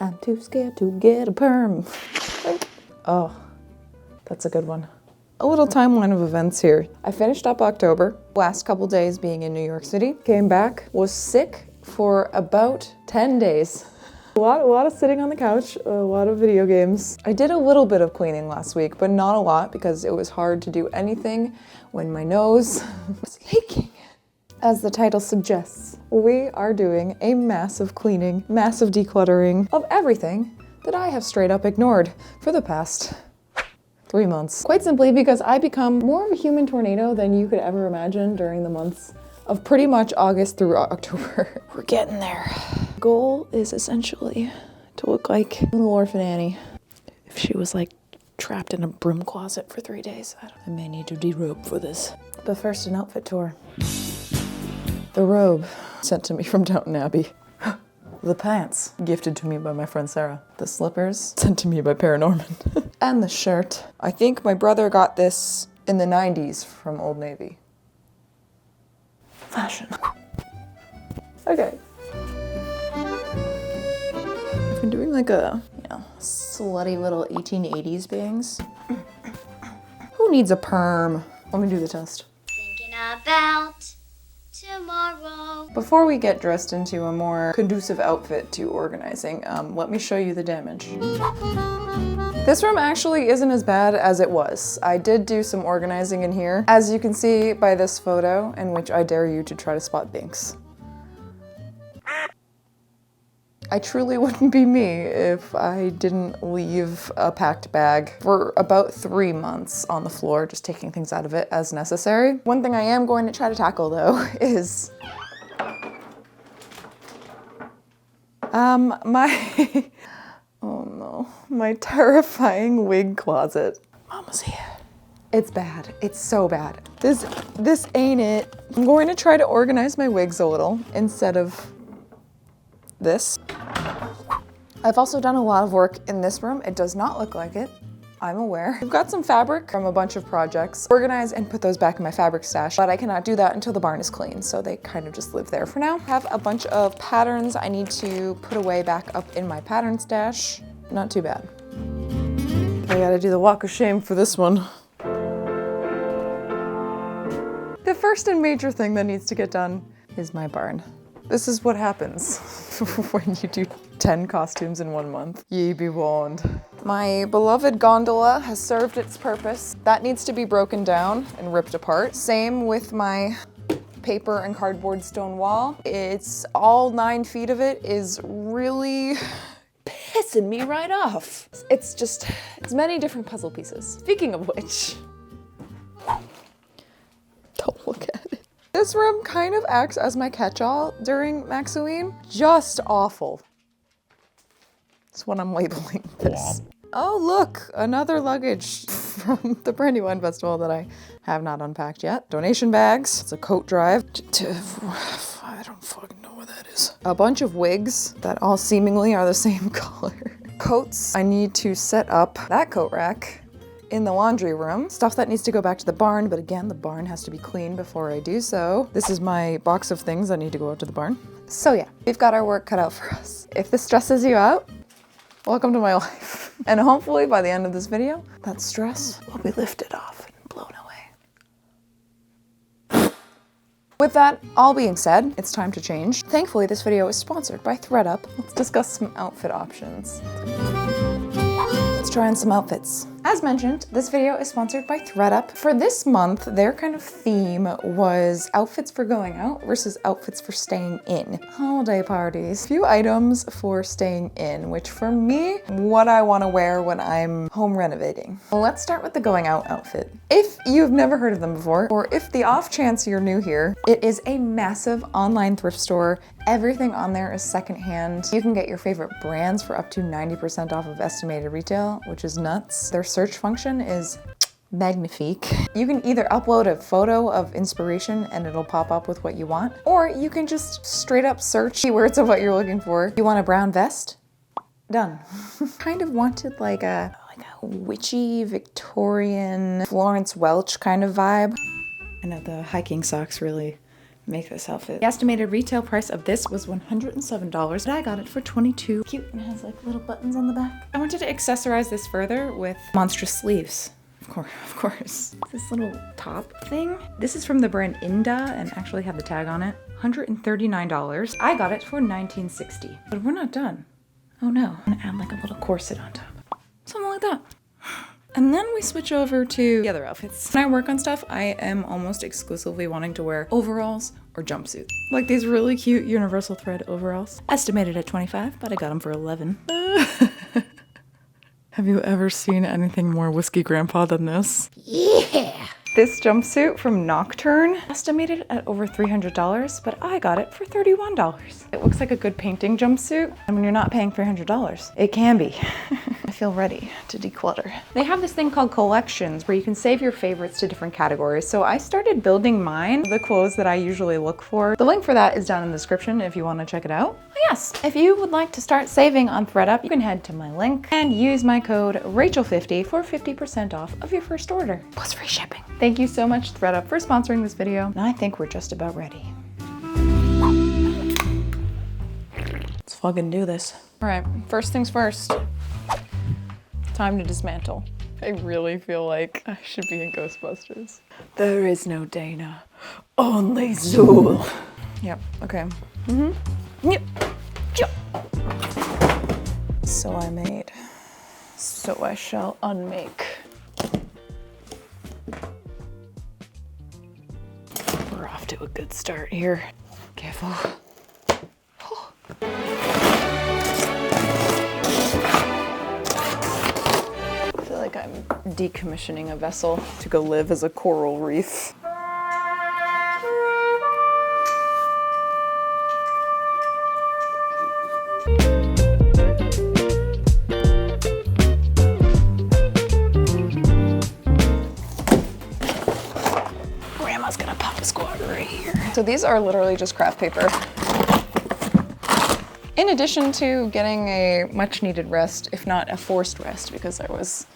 I'm too scared to get a perm. Oh, that's a good one. A little timeline of events here. I finished up October, last couple days being in New York City, came back, was sick for about 10 days. A lot of sitting on the couch, a lot of video games. I did a little bit of cleaning last week, but not a lot because it was hard to do anything when my nose was aching. As the title suggests, we are doing a massive cleaning, massive decluttering of everything that I have straight up ignored for the past 3 months. Quite simply because I become more of a human tornado than you could ever imagine during the months of pretty much August through October. We're getting there. Goal is essentially to look like little orphan Annie. If she was like trapped in a broom closet for 3 days, I may need to derobe for this. But first, an outfit tour. The robe, sent to me from Downton Abbey. The pants, gifted to me by my friend Sarah. The slippers, sent to me by Paranorman. And the shirt. I think my brother got this in the 90s from Old Navy. Fashion. Okay. I've been doing like a, slutty little 1880s bangs. Who needs a perm? Let me do the test. Thinking about tomorrow. Before we get dressed into a more conducive outfit to organizing, let me show you the damage. This room actually isn't as bad as it was. I did do some organizing in here, as you can see by this photo, in which I dare you to try to spot Binks. I truly wouldn't be me if I didn't leave a packed bag for about 3 months on the floor, just taking things out of it as necessary. One thing I am going to try to tackle though is oh no, my terrifying wig closet. Mama's here. It's bad. It's so bad. This ain't it. I'm going to try to organize my wigs a little instead of this. I've also done a lot of work in this room. It does not look like it. I'm aware. I've got some fabric from a bunch of projects. Organize and put those back in my fabric stash, but I cannot do that until the barn is clean, so they kind of just live there for now. I have a bunch of patterns I need to put away back up in my pattern stash. Not too bad. I gotta do the walk of shame for this one. The first and major thing that needs to get done is my barn. This is what happens when you do 10 costumes in 1 month. Ye be warned. My beloved gondola has served its purpose. That needs to be broken down and ripped apart. Same with my paper and cardboard stone wall. It's all 9 feet of it is really pissing me right off. It's many different puzzle pieces. Speaking of which, don't look at it. This room kind of acts as my catch-all during Maxoween. Just awful. That's what I'm labeling this. Oh look, another luggage from the Brandywine Festival that I have not unpacked yet. Donation bags, it's a coat drive. I don't fucking know what that is. A bunch of wigs that all seemingly are the same color. Coats, I need to set up that coat rack in the laundry room. Stuff that needs to go back to the barn, but again, the barn has to be clean before I do so. This is my box of things that need to go out to the barn. So yeah, we've got our work cut out for us. If this stresses you out, welcome to my life. And hopefully by the end of this video, that stress will be lifted off and blown away. With that all being said, it's time to change. Thankfully, this video is sponsored by ThredUp. Let's discuss some outfit options. Let's try on some outfits. As mentioned, this video is sponsored by ThredUp. For this month, their kind of theme was outfits for going out versus outfits for staying in. Holiday parties. Few items for staying in, which for me, what I want to wear when I'm home renovating. Well, let's start with the going out outfit. If you've never heard of them before, or if the off chance you're new here, it is a massive online thrift store. Everything on there is secondhand. You can get your favorite brands for up to 90% off of estimated retail, which is nuts. Their search function is magnifique. You can either upload a photo of inspiration and it'll pop up with what you want, or you can just straight up search keywords of what you're looking for. You want a brown vest? Done. Kind of wanted like a witchy Victorian Florence Welch kind of vibe. I know the hiking socks really make this outfit. The estimated retail price of this was $107, but I got it for $22. Cute, and it has like little buttons on the back. I wanted to accessorize this further with monstrous sleeves. Of course. This little top thing. This is from the brand Inda and actually have the tag on it. $139. I got it for $19.60. But we're not done. Oh no. I'm gonna add like a little corset on top. Something like that. And then we switch over to the other outfits. When I work on stuff, I am almost exclusively wanting to wear overalls or jumpsuits. Like these really cute universal thread overalls. Estimated at $25, but I got them for $11. Have you ever seen anything more whiskey grandpa than this? Yeah! This jumpsuit from Nocturne, estimated at over $300, but I got it for $31. It looks like a good painting jumpsuit, and when you're not paying $300, it can be. I feel ready to declutter. They have this thing called collections where you can save your favorites to different categories. So I started building mine, the clothes that I usually look for. The link for that is down in the description if you want to check it out. But yes, if you would like to start saving on ThredUp, you can head to my link and use my code Rachel50 for 50% off of your first order, plus free shipping. Thank you so much, ThredUp, for sponsoring this video. And I think we're just about ready. Let's fucking do this. All right, first things first. Time to dismantle. I really feel like I should be in Ghostbusters. There is no Dana, only Zool. Yep, okay. Yep. So I made, so I shall unmake. We're off to a good start here. Careful. I feel like I'm decommissioning a vessel to go live as a coral reef. Grandma's gonna pop a squat right here. So these are literally just craft paper. In addition to getting a much needed rest, if not a forced rest, because I was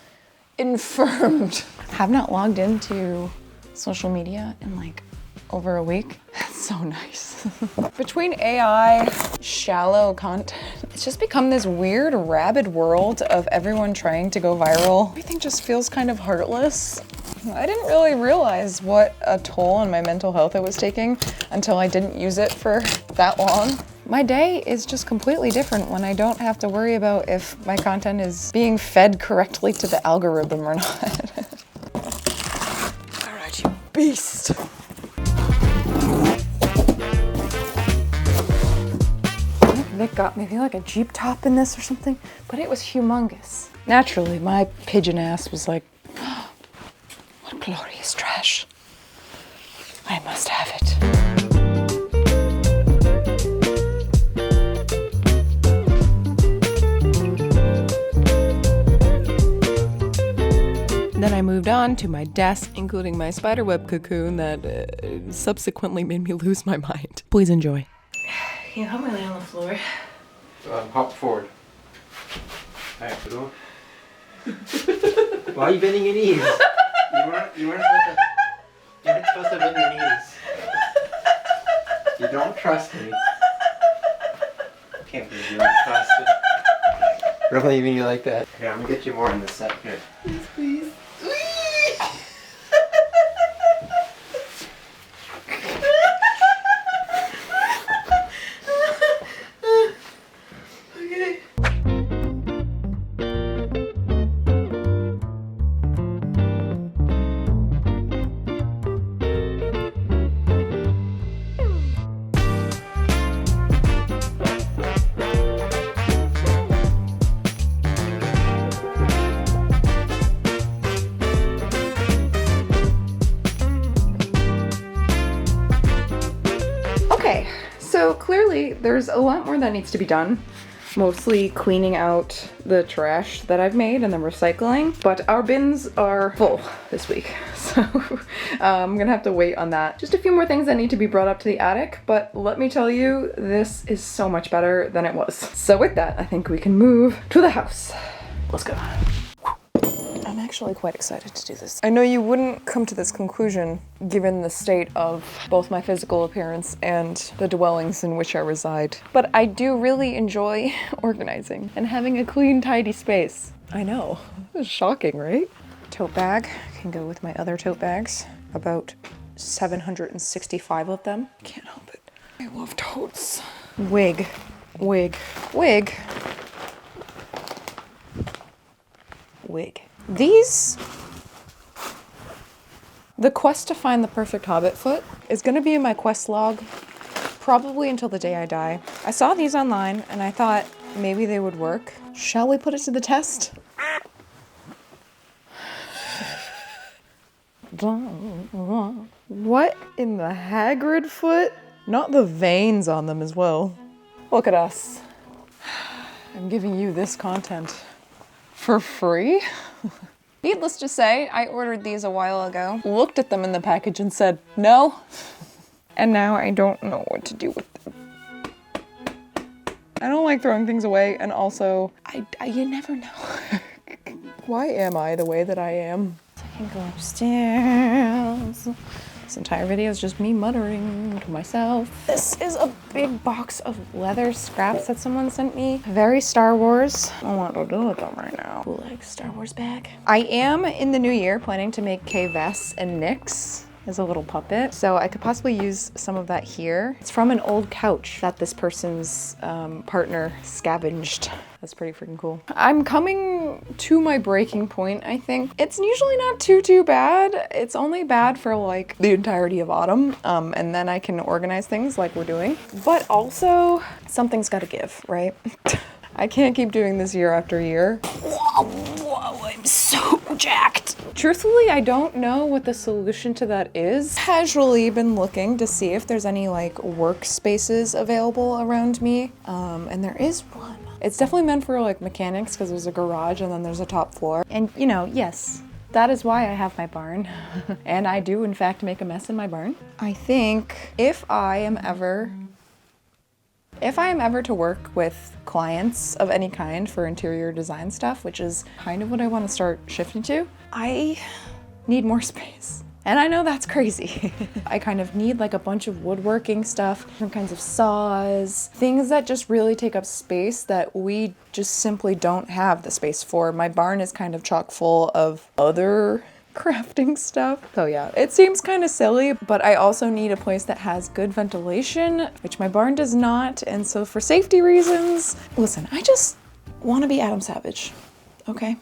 infirmed. Have not logged into social media in like over a week. That's so nice. Between AI, shallow content, it's just become this weird rabid world of everyone trying to go viral. Everything just feels kind of heartless. I didn't really realize what a toll on my mental health it was taking until I didn't use it for that long. My day is just completely different when I don't have to worry about if my content is being fed correctly to the algorithm or not. All right, you beast. Vic got maybe like a Jeep top in this or something, but it was humongous. Naturally, my pigeon ass was like, oh, what glorious trash. I must have it. Then I moved on to my desk, including my spiderweb cocoon that subsequently made me lose my mind. Please enjoy. Can you help me lay on the floor? Hop forward. Alright, go. Why are you bending your knees? You weren't supposed to bend your knees. You don't trust me. I can't believe you don't trust me. Really, even you like that? Here, I'm gonna get you more in the set here. Please, please. Okay, so clearly there's a lot more that needs to be done. Mostly cleaning out the trash that I've made and then recycling, but our bins are full this week. So I'm gonna have to wait on that. Just a few more things that need to be brought up to the attic, but let me tell you, this is so much better than it was. So with that, I think we can move to the house. Let's go. I'm actually quite excited to do this. I know you wouldn't come to this conclusion given the state of both my physical appearance and the dwellings in which I reside, but I do really enjoy organizing and having a clean, tidy space. I know, it's shocking, right? Tote bag can go with my other tote bags, about 765 of them. Can't help it. I love totes. Wig. These, the quest to find the perfect hobbit foot is gonna be in my quest log probably until the day I die. I saw these online and I thought maybe they would work. Shall we put it to the test? What in the Hagrid foot? Not the veins on them as well. Look at us. I'm giving you this content for free. Needless to say, I ordered these a while ago, looked at them in the package and said, no. And now I don't know what to do with them. I don't like throwing things away, and also, you never know. Why am I the way that I am? I can go upstairs. This entire video is just me muttering to myself. This is a big box of leather scraps that someone sent me. Very Star Wars. I don't know what to do with them right now. Like Star Wars bag. I am in the new year planning to make Kay Vess and Nyx as a little puppet, so I could possibly use some of that here. It's from an old couch that this person's partner scavenged. That's pretty freaking cool. I'm coming to my breaking point, I think. It's usually not too bad. It's only bad for like the entirety of autumn, and then I can organize things like we're doing. But also, something's gotta give, right? I can't keep doing this year after year. Whoa, I'm so jacked. Truthfully, I don't know what the solution to that is. Casually been looking to see if there's any like workspaces available around me, and there is one. It's definitely meant for like mechanics because there's a garage and then there's a top floor. And you know, yes, that is why I have my barn. And I do in fact make a mess in my barn. I think if I am ever to work with clients of any kind for interior design stuff, which is kind of what I want to start shifting to, I need more space. And I know that's crazy. I kind of need like a bunch of woodworking stuff, different kinds of saws, things that just really take up space that we just simply don't have the space for. My barn is kind of chock full of other crafting stuff. So yeah, it seems kind of silly, but I also need a place that has good ventilation, which my barn does not. And so for safety reasons, listen, I just want to be Adam Savage, okay?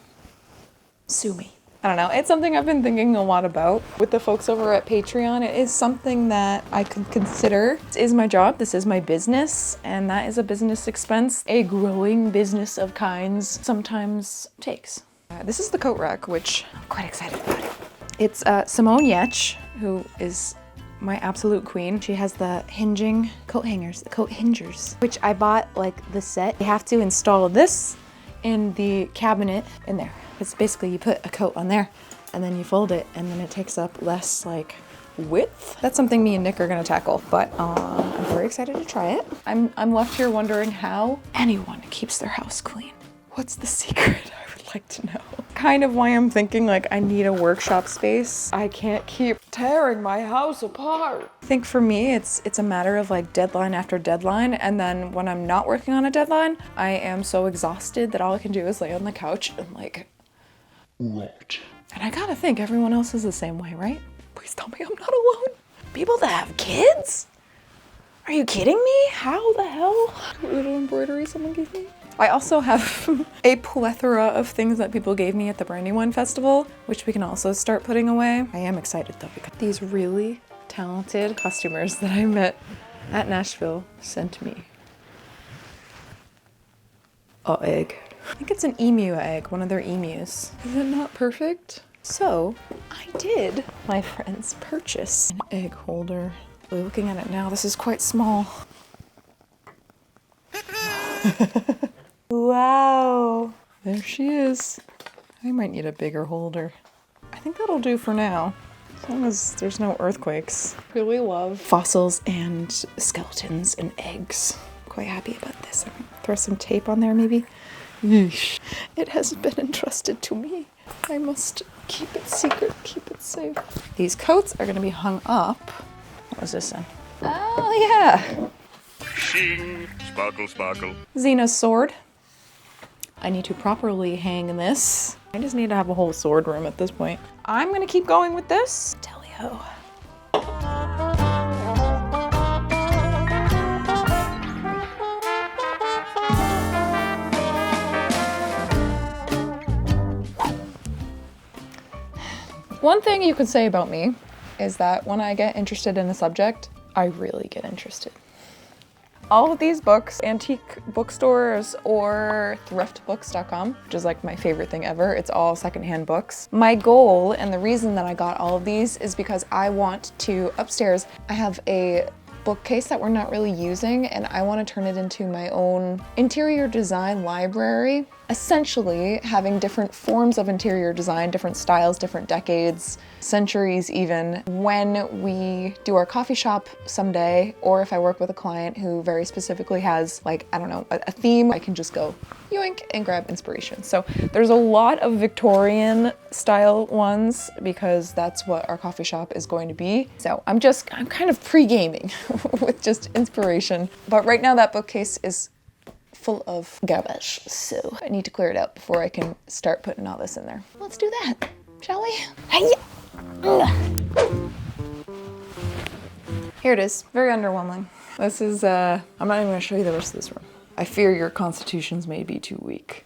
Sue me. I don't know, it's something I've been thinking a lot about with the folks over at Patreon. It is something that I could consider. This is my job, this is my business, and that is a business expense. A growing business of kinds sometimes takes. This is the coat rack, which I'm quite excited about it. It's Simone Yetch, who is my absolute queen. She has the hinging coat hangers, the coat hingers, which I bought like the set. You have to install this in the cabinet in there. It's basically you put a coat on there and then you fold it and then it takes up less like width. That's something me and Nick are gonna tackle, but I'm very excited to try it. I'm left here wondering how anyone keeps their house clean. What's the secret? I would like to know. Kind of why I'm thinking like I need a workshop space. I can't keep tearing my house apart. I think for me, it's a matter of like deadline after deadline. And then when I'm not working on a deadline, I am so exhausted that all I can do is lay on the couch and like, what? And I gotta think everyone else is the same way, right? Please tell me I'm not alone. People that have kids? Are you kidding me? How the hell? Little embroidery someone gave me. I also have a plethora of things that people gave me at the Brandywine Festival, which we can also start putting away. I am excited though, because these really talented costumers that I met at Nashville sent me an egg. I think it's an emu egg, one of their emus. Is it not perfect? So I did, my friends, purchase an egg holder. We're looking at it now, this is quite small. Wow, there she is. I might need a bigger holder. I think that'll do for now, as long as there's no earthquakes. Really love fossils and skeletons and eggs. I'm quite happy about this. I'm gonna throw some tape on there maybe. Yeesh. It has been entrusted to me. I must keep it secret, keep it safe. These coats are gonna be hung up. What was this in? Oh yeah. Shing, sparkle, sparkle. Xena's sword. I need to properly hang this. I just need to have a whole sword room at this point. I'm gonna keep going with this. Tally-ho. One thing you could say about me is that when I get interested in a subject, I really get interested. All of these books, antique bookstores or thriftbooks.com, which is like my favorite thing ever. It's all secondhand books. My goal and the reason that I got all of these is because I want to, upstairs, I have a bookcase that we're not really using and I want to turn it into my own interior design library. Essentially having different forms of interior design, different styles, different decades, centuries even. When we do our coffee shop someday, or if I work with a client who very specifically has like, I don't know, a theme, I can just go yoink and grab inspiration. So there's a lot of Victorian style ones because that's what our coffee shop is going to be. So I'm kind of pre-gaming with just inspiration. But right now that bookcase is full of garbage, so I need to clear it out before I can start putting all this in there. Let's do that, shall we? Here it is, very underwhelming. This is, I'm not even gonna show you the rest of this room. I fear your constitutions may be too weak.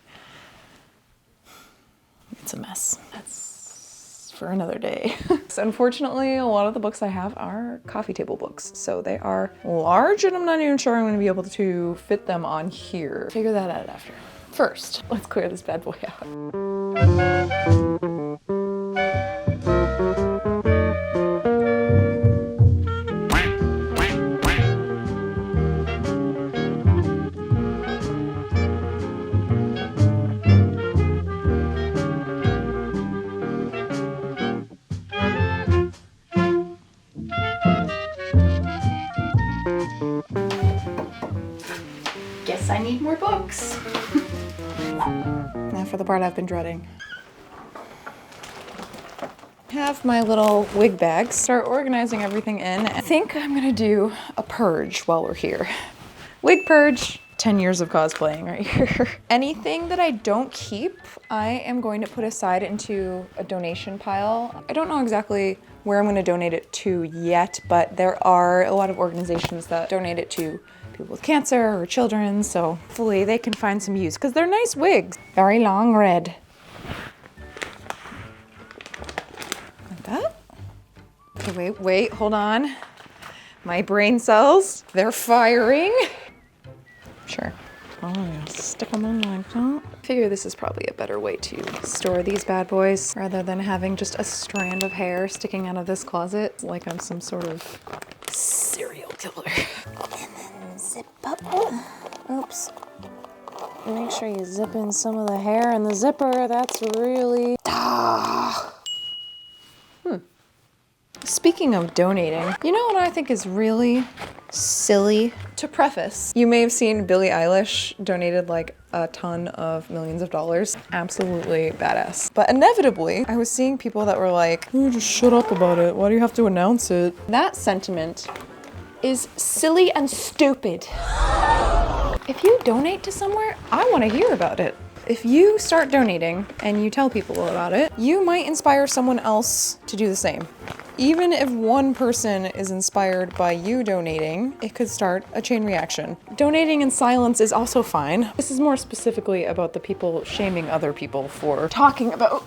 It's a mess. That's for another day. So unfortunately, a lot of the books I have are coffee table books. So they are large and I'm not even sure I'm gonna be able to fit them on here. Figure that out after. First, let's clear this bad boy out. Guess I need more books. Now for the part I've been dreading. Have my little wig bags. Start organizing everything in. I think I'm gonna do a purge while we're here. Wig purge. 10 years of cosplaying right here. Anything that I don't keep, I am going to put aside into a donation pile. I don't know exactly where I'm gonna donate it to yet, but there are a lot of organizations that donate it to people with cancer or children, so hopefully they can find some use because they're nice wigs. Very long red. Like that? Okay, wait, hold on. My brain cells, they're firing. Sure. Oh yeah, stick them on like that. I figure this is probably a better way to store these bad boys rather than having just a strand of hair sticking out of this closet like I'm some sort of serial killer. Zip up. Oops. Make sure you zip in some of the hair in the zipper. That's really... Speaking of donating, you know what I think is really silly? To preface, you may have seen Billie Eilish donated like a ton of millions of dollars. Absolutely badass. But inevitably, I was seeing people that were like, oh, just shut up about it. Why do you have to announce it? That sentiment is silly and stupid. If you donate to somewhere, I want to hear about it. If you start donating and you tell people about it, you might inspire someone else to do the same. Even if one person is inspired by you donating, it could start a chain reaction. Donating in silence is also fine. This is more specifically about the people shaming other people for talking about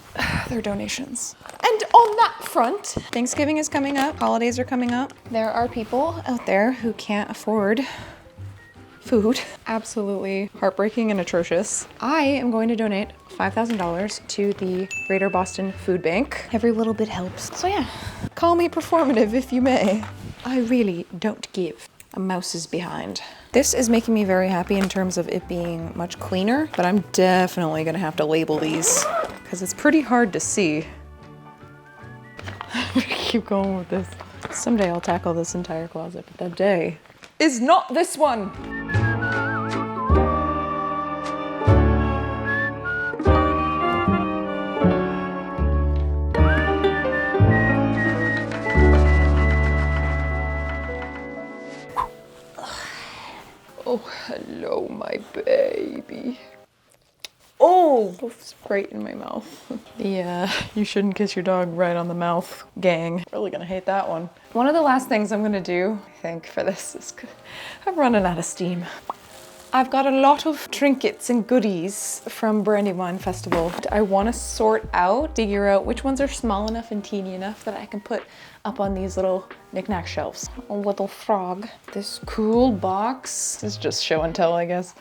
their donations. And on that front, Thanksgiving is coming up, holidays are coming up. There are people out there who can't afford food. Absolutely heartbreaking and atrocious. I am going to donate $5,000 to the Greater Boston Food Bank. Every little bit helps. So yeah, call me performative if you may. I really don't give a mouse's behind. This is making me very happy in terms of it being much cleaner, but I'm definitely gonna have to label these because it's pretty hard to see. Keep going with this. Someday I'll tackle this entire closet, but that day is not this one. No! Poof's right in my mouth. Yeah, you shouldn't kiss your dog right on the mouth, gang. Really gonna hate that one. One of the last things I'm gonna do, I think, for this is I'm running out of steam. I've got a lot of trinkets and goodies from Brandywine Festival. I want to sort out, figure out which ones are small enough and teeny enough that I can put up on these little knickknack shelves. A little frog. This cool box. This is just show and tell, I guess.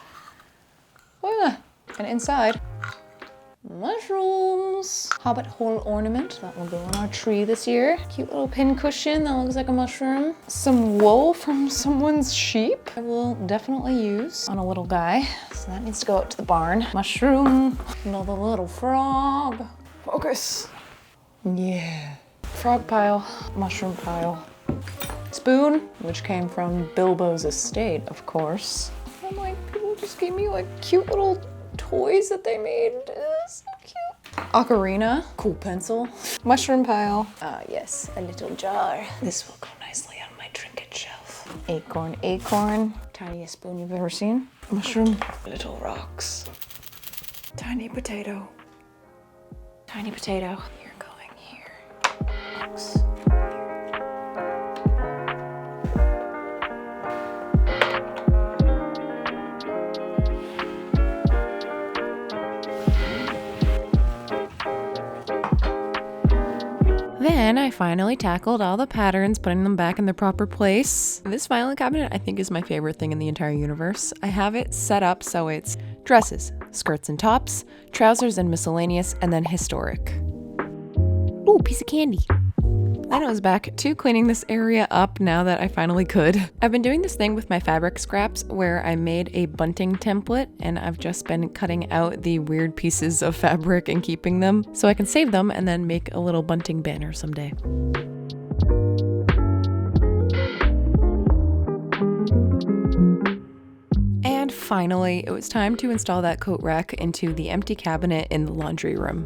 Ah, and inside, mushrooms. Hobbit hole ornament, that will go on our tree this year. Cute little pin cushion that looks like a mushroom. Some wool from someone's sheep I will definitely use on a little guy. So that needs to go out to the barn. Mushroom, another little frog. Focus. Yeah. Frog pile, mushroom pile. Spoon, which came from Bilbo's estate, of course. I'm like, people just gave me like cute little toys that they made. So cute. Ocarina, cool pencil. Mushroom pile. Yes, a little jar. This will go nicely on my trinket shelf. Acorn. Tiniest spoon you've ever seen. Mushroom. Little rocks. Tiny potato. Tiny potato. You're going here. Rocks. Then I finally tackled all the patterns, putting them back in their proper place. This filing cabinet I think is my favorite thing in the entire universe. I have it set up so it's dresses, skirts and tops, trousers and miscellaneous, and then historic. Ooh, piece of candy. Then I was back to cleaning this area up now that I finally could. I've been doing this thing with my fabric scraps where I made a bunting template and I've just been cutting out the weird pieces of fabric and keeping them so I can save them and then make a little bunting banner someday. And finally, it was time to install that coat rack into the empty cabinet in the laundry room.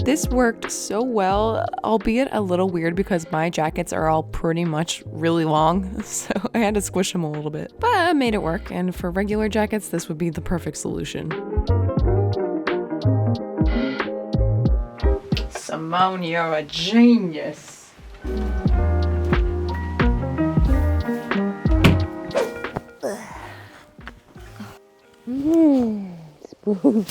This worked so well, albeit a little weird because my jackets are all pretty much really long, so I had to squish them a little bit. But I made it work, and for regular jackets, this would be the perfect solution. Simone, you're a genius. Spoon.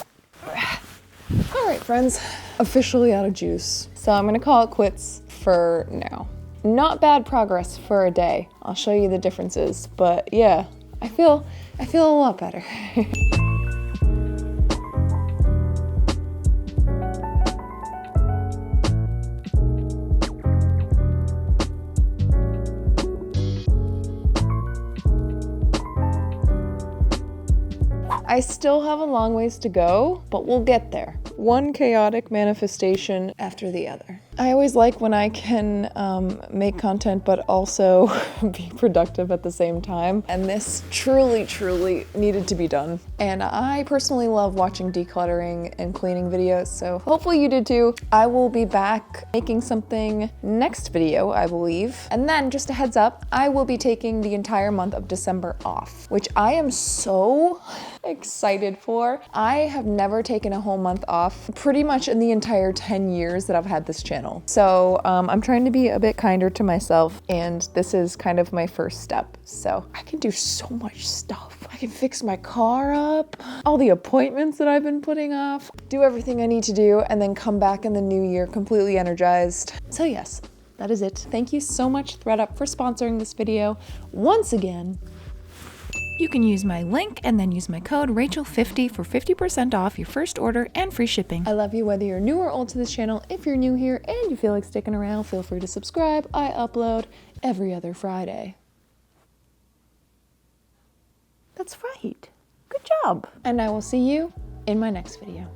All right, friends, officially out of juice. So I'm gonna call it quits for now. Not bad progress for a day. I'll show you the differences, but yeah, I feel a lot better. I still have a long ways to go, but we'll get there. One chaotic manifestation after the other. I always like when I can make content but also be productive at the same time. And this truly needed to be done. And I personally love watching decluttering and cleaning videos, so hopefully you did too. I will be back making something next video, I believe. And then just a heads up, I will be taking the entire month of December off, which I am so excited for. I have never taken a whole month off pretty much in the entire 10 years that I've had this channel. So I'm trying to be a bit kinder to myself, and this is kind of my first step. So I can do so much stuff. I can fix my car up, all the appointments that I've been putting off, do everything I need to do, and then come back in the new year completely energized. So yes, that is it. Thank you so much ThredUp for sponsoring this video once again. You can use my link and then use my code Rachel50 for 50% off your first order and free shipping. I love you whether you're new or old to this channel. If you're new here and you feel like sticking around, feel free to subscribe. I upload every other Friday. That's right. Good job. And I will see you in my next video.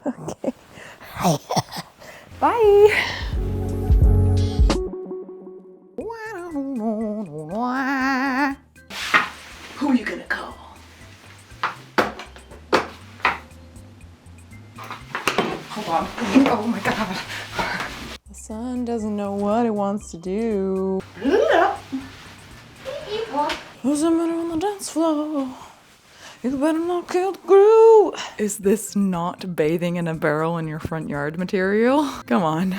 Okay. Bye. Who are you gonna call? Hold on. Oh my god. The son doesn't know what it wants to do. Who's the man on the dance floor? You better not kill the groove. Is this not bathing in a barrel in your front yard material? Come on.